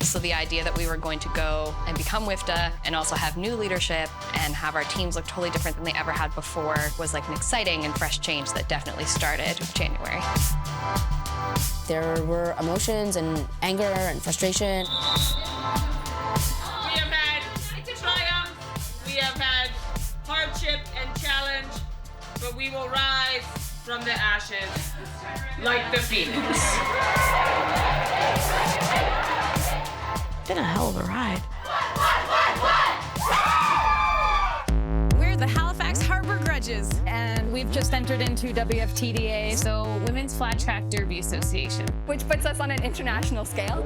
So the idea that we were going to go and become WIFTA and also have new leadership and have our teams look totally different than they ever had before was like an exciting and fresh change that definitely started in January. There were emotions and anger and frustration. We have had triumph, we have had hardship and challenge, but we will rise from the ashes like the phoenix. It's been a hell of a ride. We're the Halifax Harbor Grudges, and we've just entered into WFTDA, so Women's Flat Track Derby Association, which puts us on an international scale.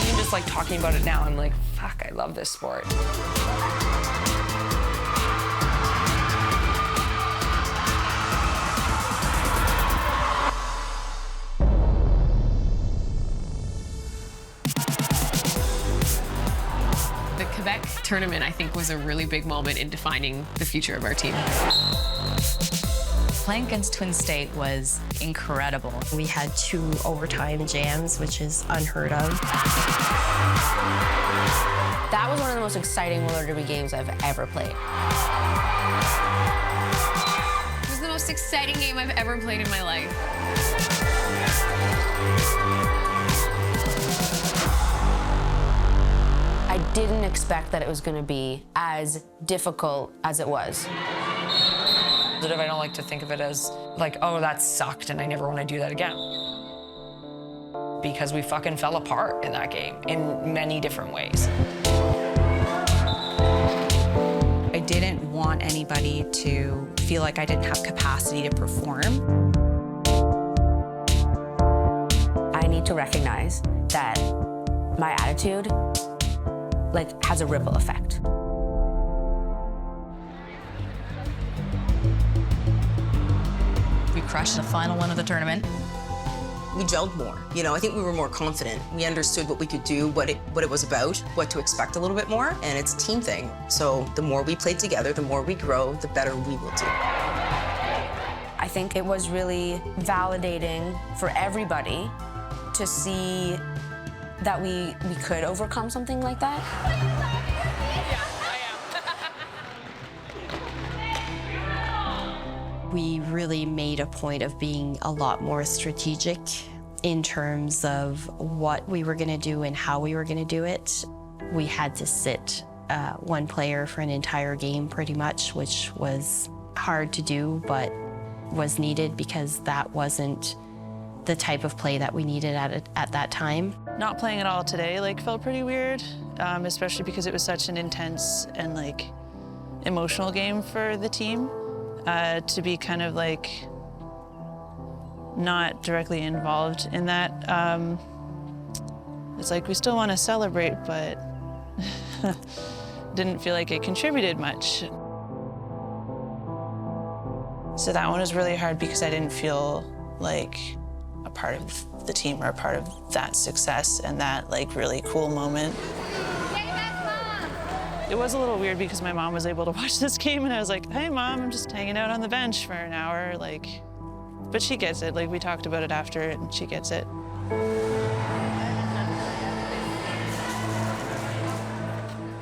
Even just like talking about it now, I'm like, fuck, I love this sport. The Quebec tournament, I think, was a really big moment in defining the future of our team. Playing against Twin State was incredible. We had 2 overtime jams, which is unheard of. That was one of the most exciting roller derby games I've ever played. It was the most exciting game I've ever played in my life. I didn't expect that it was going to be as difficult as it was. I don't like to think of it as like, oh, that sucked and I never want to do that again. Because we fucking fell apart in that game in many different ways. I didn't want anybody to feel like I didn't have capacity to perform. I need to recognize that my attitude has a ripple effect. We crushed the final one of the tournament. We gelled more. I think we were more confident. We understood what we could do, what it was about, what to expect a little bit more, and it's a team thing. So the more we play together, the more we grow, the better we will do. I think it was really validating for everybody to see that we could overcome something like that. We really made a point of being a lot more strategic in terms of what we were going to do and how we were going to do it. We had to sit one player for an entire game pretty much, which was hard to do, but was needed because that wasn't the type of play that we needed at that time. Not playing at all today felt pretty weird, especially because it was such an intense and emotional game for the team. To be kind of not directly involved in that. It's we still want to celebrate, but didn't feel like it contributed much. So that one was really hard because I didn't feel like a part of the team or a part of that success and that really cool moment. It was a little weird because my mom was able to watch this game and I was like, hey Mom, I'm just hanging out on the bench for an hour, but she gets it. We talked about it after and she gets it.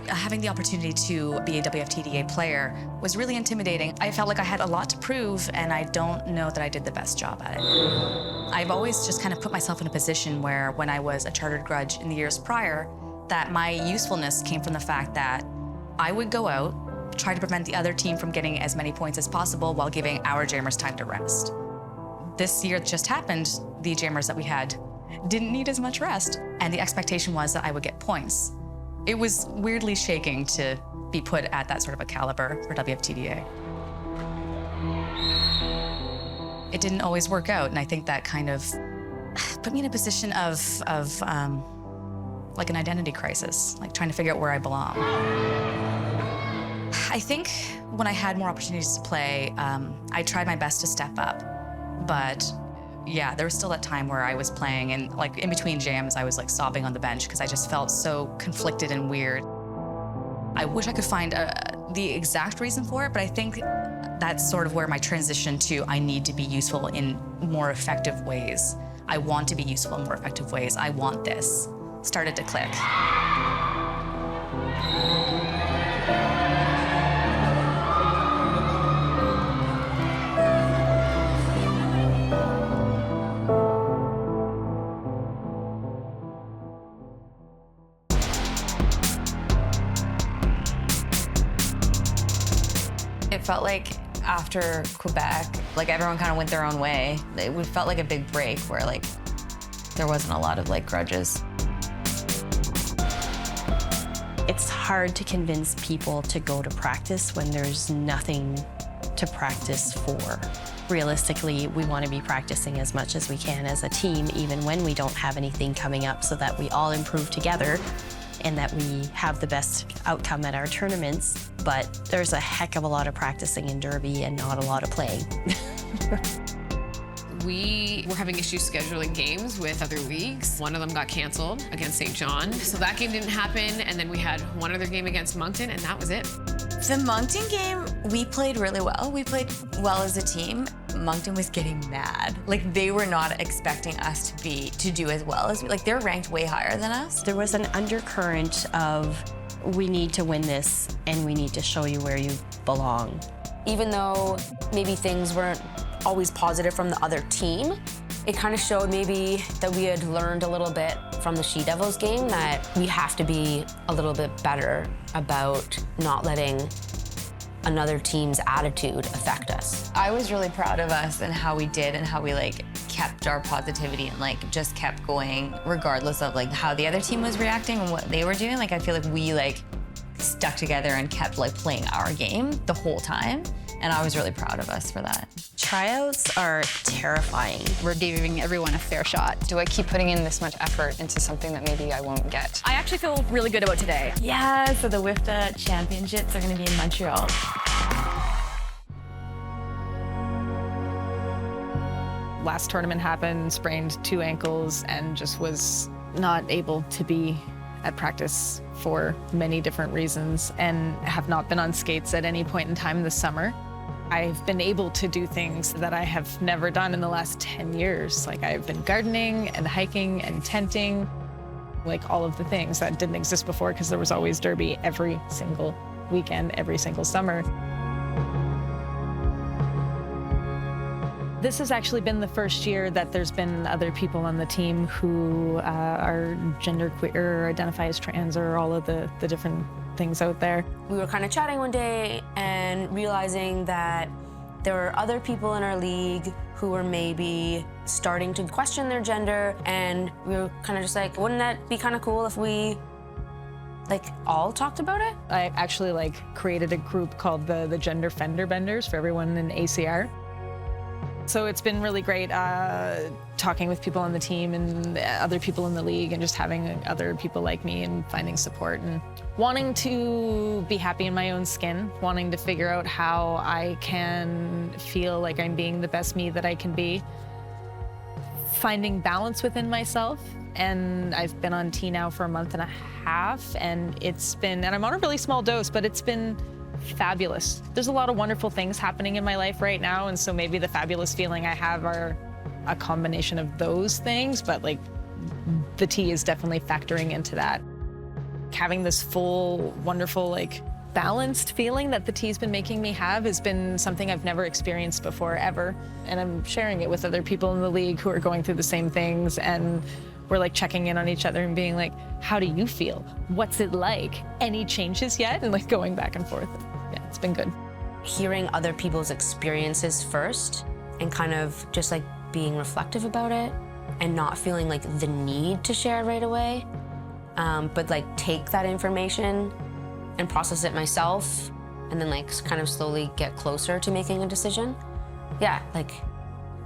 Having the opportunity to be a WFTDA player was really intimidating. I felt like I had a lot to prove, and I don't know that I did the best job at it. I've always just kind of put myself in a position where, when I was a chartered grudge in the years prior, that my usefulness came from the fact that I would go out, try to prevent the other team from getting as many points as possible while giving our jammers time to rest. This year just happened, the jammers that we had didn't need as much rest, and the expectation was that I would get points. It was weirdly shaking to be put at that sort of a caliber for WFTDA. It didn't always work out, and I think that kind of put me in a position of an identity crisis, trying to figure out where I belong. I think when I had more opportunities to play, I tried my best to step up, but yeah, there was still that time where I was playing and in between jams, I was sobbing on the bench because I just felt so conflicted and weird. I wish I could find the exact reason for it, but I think that's sort of where my transition to I need to be useful in more effective ways. I want to be useful in more effective ways. I want this. Started to click. It felt like after Quebec, like everyone kind of went their own way. It felt like a big break where like there wasn't a lot of like grudges. It's hard to convince people to go to practice when there's nothing to practice for. Realistically, we want to be practicing as much as we can as a team, even when we don't have anything coming up, so that we all improve together and that we have the best outcome at our tournaments. But there's a heck of a lot of practicing in Derby and not a lot of playing. We were having issues scheduling games with other leagues. One of them got canceled against St. John. So that game didn't happen. And then we had one other game against Moncton, and that was it. The Moncton game, we played really well. We played well as a team. Moncton was getting mad. Like, they were not expecting us to do as well as we, like, they're ranked way higher than us. There was an undercurrent of, we need to win this and we need to show you where you belong. Even though maybe things weren't always positive from the other team, it kind of showed maybe that we had learned a little bit from the She-Devils game that we have to be a little bit better about not letting another team's attitude affect us. I was really proud of us and how we did and how we like kept our positivity and like just kept going regardless of like how the other team was reacting and what they were doing. Like I feel like we like stuck together and kept like playing our game the whole time. And I was really proud of us for that. Tryouts are terrifying. We're giving everyone a fair shot. Do I keep putting in this much effort into something that maybe I won't get? I actually feel really good about today. Yeah, so the WIFTA championships are gonna be in Montreal. Last tournament happened, sprained 2 ankles, and just was not able to be at practice for many different reasons and have not been on skates at any point in time this summer. I've been able to do things that I have never done in the last 10 years. Like I've been gardening and hiking and tenting, like all of the things that didn't exist before because there was always Derby every single weekend, every single summer. This has actually been the first year that there's been other people on the team who are genderqueer or identify as trans or all of the different things out there. We were kind of chatting one day and realizing that there were other people in our league who were maybe starting to question their gender, and we were kind of just like, wouldn't that be kind of cool if we like all talked about it? I actually like created a group called the Gender Fender Benders for everyone in ACR. So it's been really great talking with people on the team and other people in the league and just having other people like me and finding support and wanting to be happy in my own skin, wanting to figure out how I can feel like I'm being the best me that I can be, finding balance within myself. And I've been on T now for a month and a half, and it's been, and I'm on a really small dose, but it's been fabulous. There's a lot of wonderful things happening in my life right now, and so maybe the fabulous feeling I have are a combination of those things, but like the tea is definitely factoring into that. Having this full, wonderful, like balanced feeling that the tea's been making me have has been something I've never experienced before, ever. And I'm sharing it with other people in the league who are going through the same things, and we're like checking in on each other and being like, how do you feel? What's it like? Any changes yet? And like going back and forth. Yeah, it's been good. Hearing other people's experiences first and kind of just like being reflective about it and not feeling like the need to share right away, but like take that information and process it myself and then like kind of slowly get closer to making a decision. Yeah, like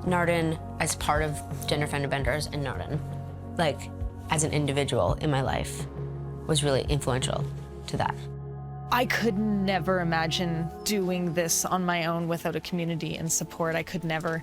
Nardin as part of Gender Fender Benders and Nardin, like as an individual in my life, was really influential to that. I could never imagine doing this on my own without a community and support. I could never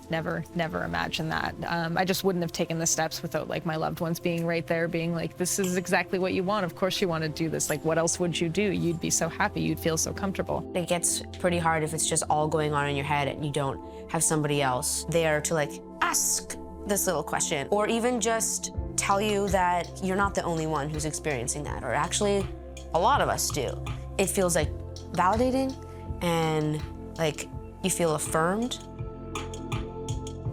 imagine that. I just wouldn't have taken the steps without like my loved ones being right there, being like, this is exactly what you want. Of course you want to do this. Like, what else would you do? You'd be so happy. You'd feel so comfortable. It gets pretty hard if it's just all going on in your head and you don't have somebody else there to like ask this little question, or even just tell you that you're not the only one who's experiencing that, or actually a lot of us do. It feels like validating and like you feel affirmed.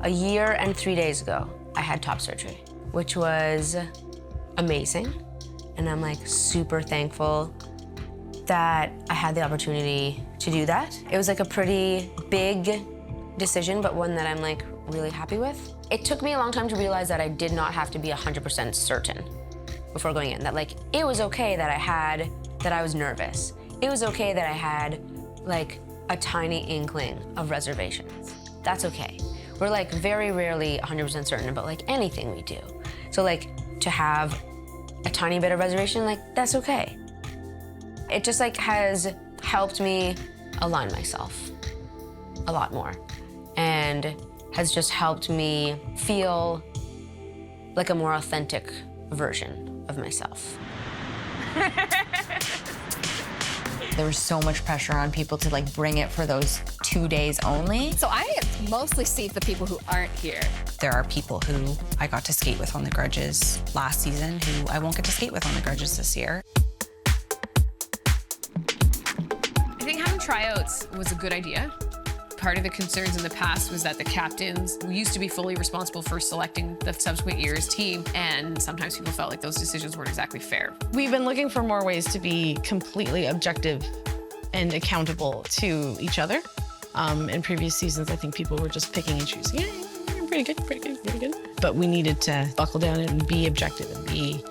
A year and 3 days ago, I had top surgery, which was amazing. And I'm like super thankful that I had the opportunity to do that. It was like a pretty big decision, but one that I'm like really happy with. It took me a long time to realize that I did not have to be 100% certain before going in, that like it was okay that I was nervous. It was okay that I had like a tiny inkling of reservations. That's okay. We're like very rarely 100% certain about like anything we do. So like to have a tiny bit of reservation, like that's okay. It just like has helped me align myself a lot more and has just helped me feel like a more authentic version of myself. There was so much pressure on people to like bring it for those 2 days only. So I mostly see the people who aren't here. There are people who I got to skate with on the Grudges last season who I won't get to skate with on the Grudges this year. I think having tryouts was a good idea. Part of the concerns in the past was that the captains used to be fully responsible for selecting the subsequent year's team, and sometimes people felt like those decisions weren't exactly fair. We've been looking for more ways to be completely objective and accountable to each other. In previous seasons, I think people were just picking and choosing. Yeah, pretty good, pretty good, pretty good. But we needed to buckle down and be objective and be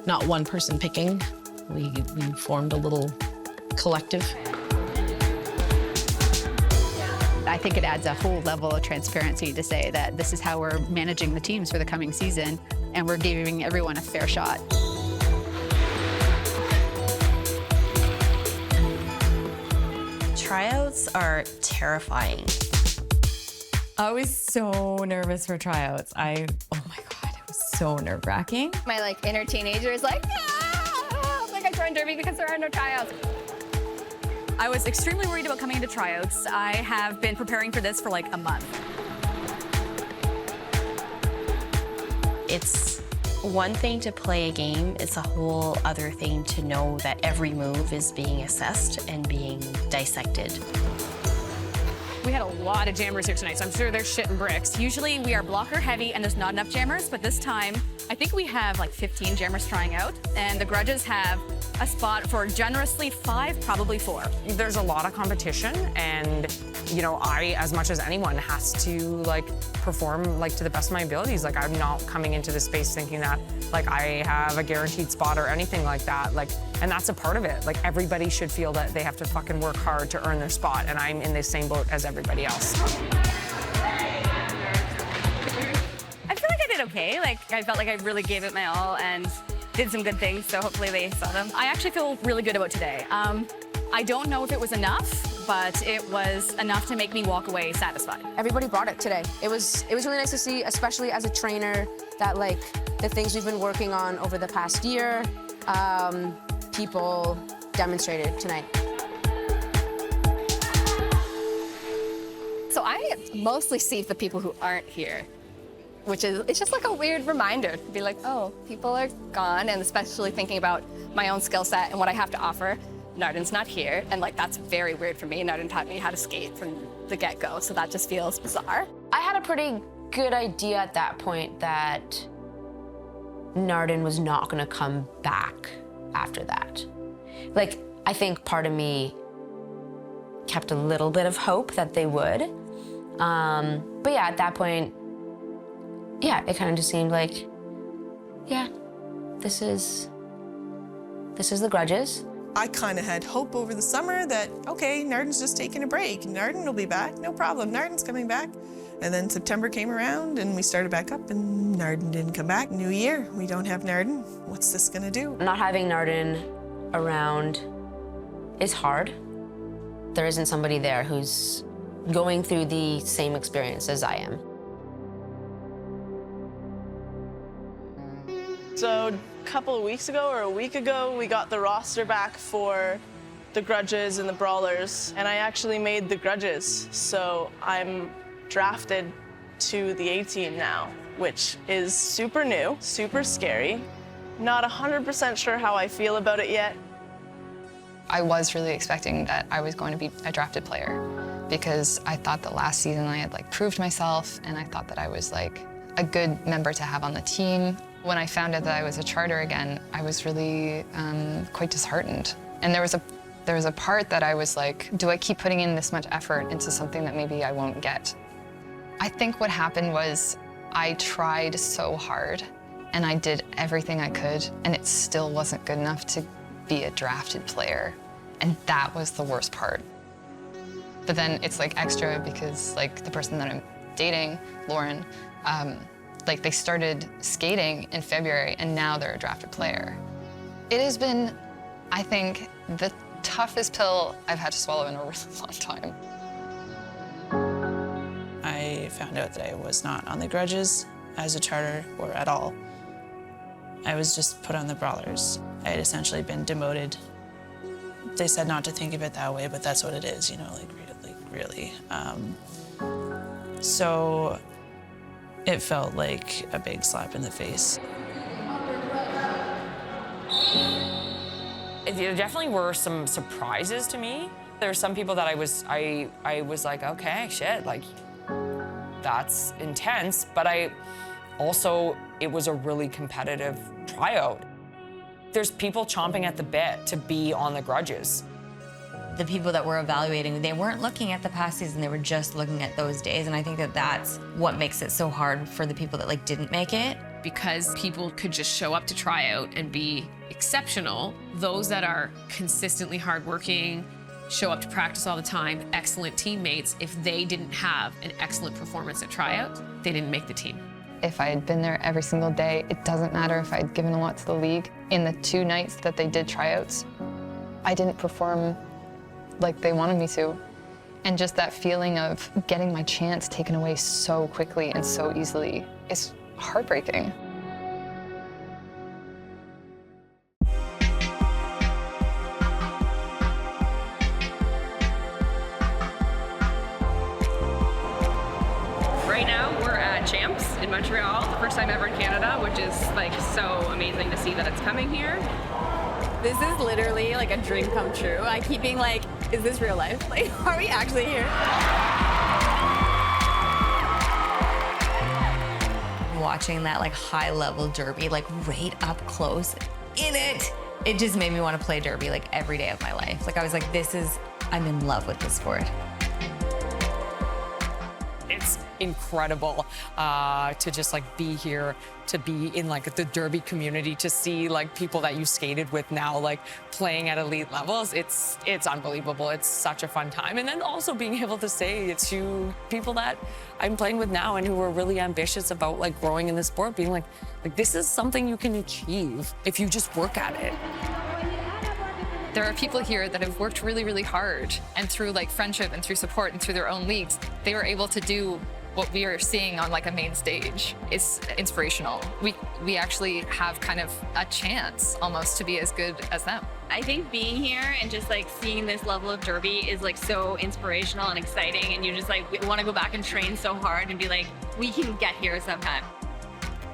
not one person picking. We formed a little collective. I think it adds a whole level of transparency to say that this is how we're managing the teams for the coming season, and we're giving everyone a fair shot. Tryouts are terrifying. I was so nervous for tryouts. Oh my God, it was so nerve-wracking. My like inner teenager is like, ah! Like I joined Derby because there are no tryouts. I was extremely worried about coming into tryouts. I have been preparing for this for like a month. It's one thing to play a game, it's a whole other thing to know that every move is being assessed and being dissected. We had a lot of jammers here tonight, so I'm sure they're shitting bricks. Usually we are blocker heavy and there's not enough jammers, but this time I think we have like 15 jammers trying out, and the Grudges have a spot for generously 5, probably 4. There's a lot of competition, and you know, I, as much as anyone, has to like perform like to the best of my abilities. Like I'm not coming into this space thinking that like I have a guaranteed spot or anything like that. Like, and that's a part of it. Like everybody should feel that they have to fucking work hard to earn their spot, and I'm in the same boat as everybody else. I feel like I did okay. Like I felt like I really gave it my all and did some good things, so hopefully they saw them. I actually feel really good about today. I don't know if it was enough, but it was enough to make me walk away satisfied. Everybody brought it today. It was really nice to see, especially as a trainer, that like the things we've been working on over the past year, people demonstrated tonight. So I mostly see the people who aren't here, which is, it's just like a weird reminder to be like, oh, people are gone, and especially thinking about my own skill set and what I have to offer. Nardin's not here, and like that's very weird for me. Nardin taught me how to skate from the get-go, so that just feels bizarre. I had a pretty good idea at that point that Nardin was not gonna come back after that. Like, I think part of me kept a little bit of hope that they would. But yeah, at that point, yeah, it kind of just seemed like, yeah, this is the Grudges. I kind of had hope over the summer that, okay, Nardin's just taking a break. Nardin will be back, no problem. Nardin's coming back. And then September came around and we started back up and Nardin didn't come back. New year, we don't have Nardin. What's this gonna do? Not having Nardin around is hard. There isn't somebody there who's going through the same experience as I am. So a couple of weeks ago or a week ago, we got the roster back for the Grudges and the Brawlers, and I actually made the Grudges. So I'm drafted to the A team now, which is super new, super scary. Not 100% sure how I feel about it yet. I was really expecting that I was going to be a drafted player because I thought that last season I had like proved myself and I thought that I was like a good member to have on the team. When I found out that I was a charter again, I was really quite disheartened. And there was a part that I was like, do I keep putting in this much effort into something that maybe I won't get? I think what happened was I tried so hard and I did everything I could and it still wasn't good enough to be a drafted player. And that was the worst part. But then it's like extra because like the person that I'm dating, Lauren, like they started skating in February and now they're a drafted player. It has been, I think, the toughest pill I've had to swallow in a really long time. I found out that I was not on the Grudges as a charter or at all. I was just put on the Brawlers. I had essentially been demoted. They said not to think of it that way, but that's what it is, you know, like really. So it felt like a big slap in the face. There definitely were some surprises to me. There were some people that I was like, okay, shit, like, that's intense, but it was a really competitive tryout. There's people chomping at the bit to be on the Grudges. The people that were evaluating, they weren't looking at the past season, they were just looking at those days, and I think that that's what makes it so hard for the people that like didn't make it. Because people could just show up to tryout and be exceptional. Those that are consistently hardworking, show up to practice all the time, excellent teammates, if they didn't have an excellent performance at tryout, they didn't make the team. If I had been there every single day, it doesn't matter if I'd given a lot to the league. In the 2 nights that they did tryouts, I didn't perform like they wanted me to. And just that feeling of getting my chance taken away so quickly and so easily is heartbreaking. Right now, we're at Champs in Montreal, the first time ever in Canada, which is like so amazing to see that it's coming here. This is literally like a dream come true. I keep being like, is this real life? Like, are we actually here? Watching that like high level derby, like right up close in it, it just made me want to play derby like every day of my life. Like I was like, I'm in love with this sport. It's incredible to just like be here, to be in like the derby community, to see like people that you skated with now like playing at elite levels. It's unbelievable. It's such a fun time. And then also being able to say it to people that I'm playing with now and who are really ambitious about like growing in the sport, being like this is something you can achieve if you just work at it. There are people here that have worked really, really hard, and through like friendship and through support and through their own leagues, they were able to do what we are seeing on like a main stage. It's inspirational. We actually have kind of a chance almost to be as good as them. I think being here and just like seeing this level of derby is like so inspirational and exciting, and you just like want to go back and train so hard and be like, we can get here sometime.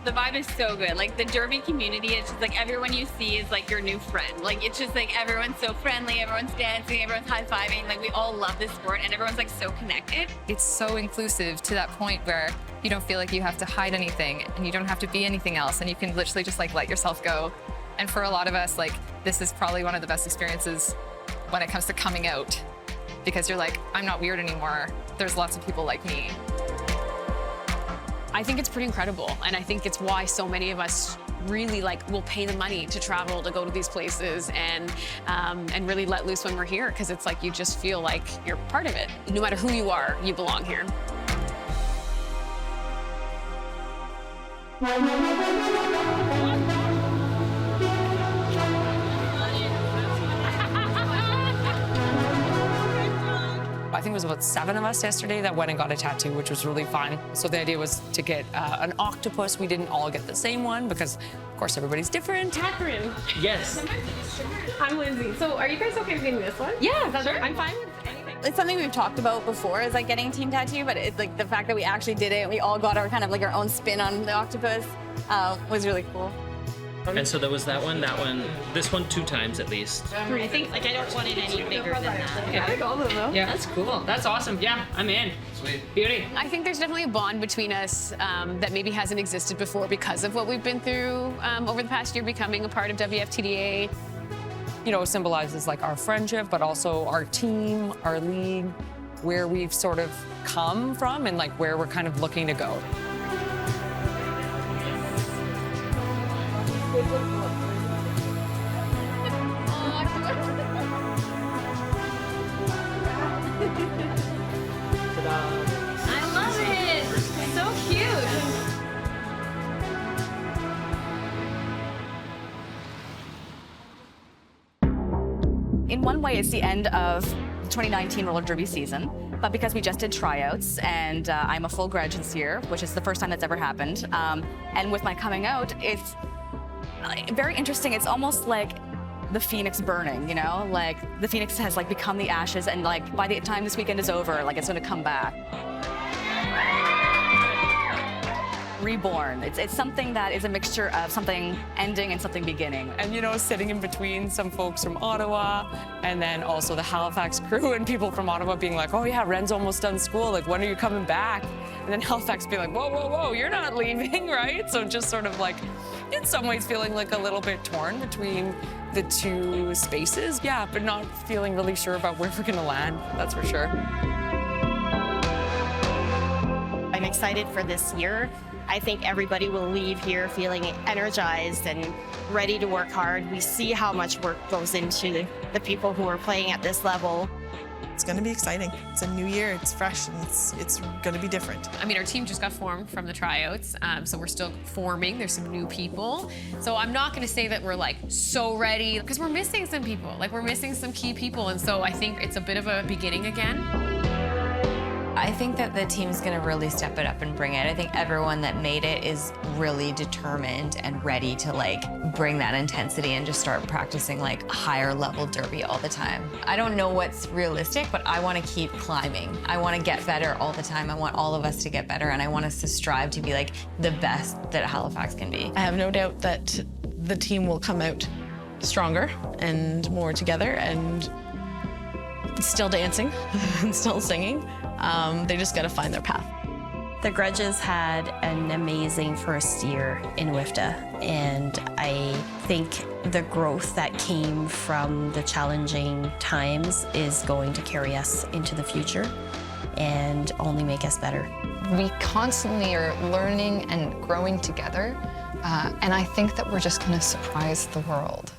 The vibe is so good. Like the derby community, it's just like everyone you see is like your new friend. Like it's just like everyone's so friendly, everyone's dancing, everyone's high-fiving. Like we all love this sport and everyone's like so connected. It's so inclusive to that point where you don't feel like you have to hide anything and you don't have to be anything else, and you can literally just like let yourself go. And for a lot of us, like this is probably one of the best experiences when it comes to coming out, because you're like, I'm not weird anymore. There's lots of people like me. I think it's pretty incredible, and I think it's why so many of us really like will pay the money to travel, to go to these places, and really let loose when we're here, because it's like you just feel like you're part of it. No matter who you are, you belong here. I think it was about 7 of us yesterday that went and got a tattoo, which was really fun. So the idea was to get an octopus. We didn't all get the same one because, of course, everybody's different. Catherine. Yes. I'm Lindsay. So are you guys okay with getting this one? Yeah, Sure. I'm fine with anything. It's something we've talked about before, is like getting a team tattoo, but it's like the fact that we actually did it, we all got our kind of like our own spin on the octopus, was really cool. And so there was that one, this one 2 times at least. I think like I don't want it any bigger than that. Okay. I like all of them though. Yeah, that's cool. That's awesome. Yeah, I'm in. Sweet. Beauty. I think there's definitely a bond between us that maybe hasn't existed before because of what we've been through over the past year, becoming a part of WFTDA. You know, symbolizes like our friendship, but also our team, our league, where we've sort of come from and like where we're kind of looking to go. I love it. So cute. In one way, it's the end of the 2019 roller derby season, but because we just did tryouts and I'm a full grudge this year, which is the first time that's ever happened, and with my coming out, it's very interesting. It's almost like the phoenix burning, you know? Like the phoenix has like become the ashes, and like by the time this weekend is over, like it's gonna come back. Reborn. It's something that is a mixture of something ending and something beginning. And you know, sitting in between some folks from Ottawa and then also the Halifax crew and people from Ottawa being like, oh yeah, Wren's almost done school, like when are you coming back? And then Halifax being like, whoa, whoa, whoa, you're not leaving, right? So just sort of like, in some ways feeling like a little bit torn between the two spaces. Yeah, but not feeling really sure about where we're gonna land, that's for sure. I'm excited for this year. I think everybody will leave here feeling energized and ready to work hard. We see how much work goes into the people who are playing at this level. It's going to be exciting. It's a new year, it's fresh, and it's going to be different. I mean, our team just got formed from the tryouts, so we're still forming. There's some new people. So I'm not going to say that we're like so ready, because we're missing some people. Like we're missing some key people, and so I think it's a bit of a beginning again. I think that the team's gonna really step it up and bring it. I think everyone that made it is really determined and ready to like bring that intensity and just start practicing like higher level derby all the time. I don't know what's realistic, but I wanna keep climbing. I wanna get better all the time. I want all of us to get better, and I want us to strive to be like the best that Halifax can be. I have no doubt that the team will come out stronger and more together and still dancing and still singing. They just got to find their path. The Grudges had an amazing first year in WIFTA, and I think the growth that came from the challenging times is going to carry us into the future and only make us better. We constantly are learning and growing together, and I think that we're just going to surprise the world.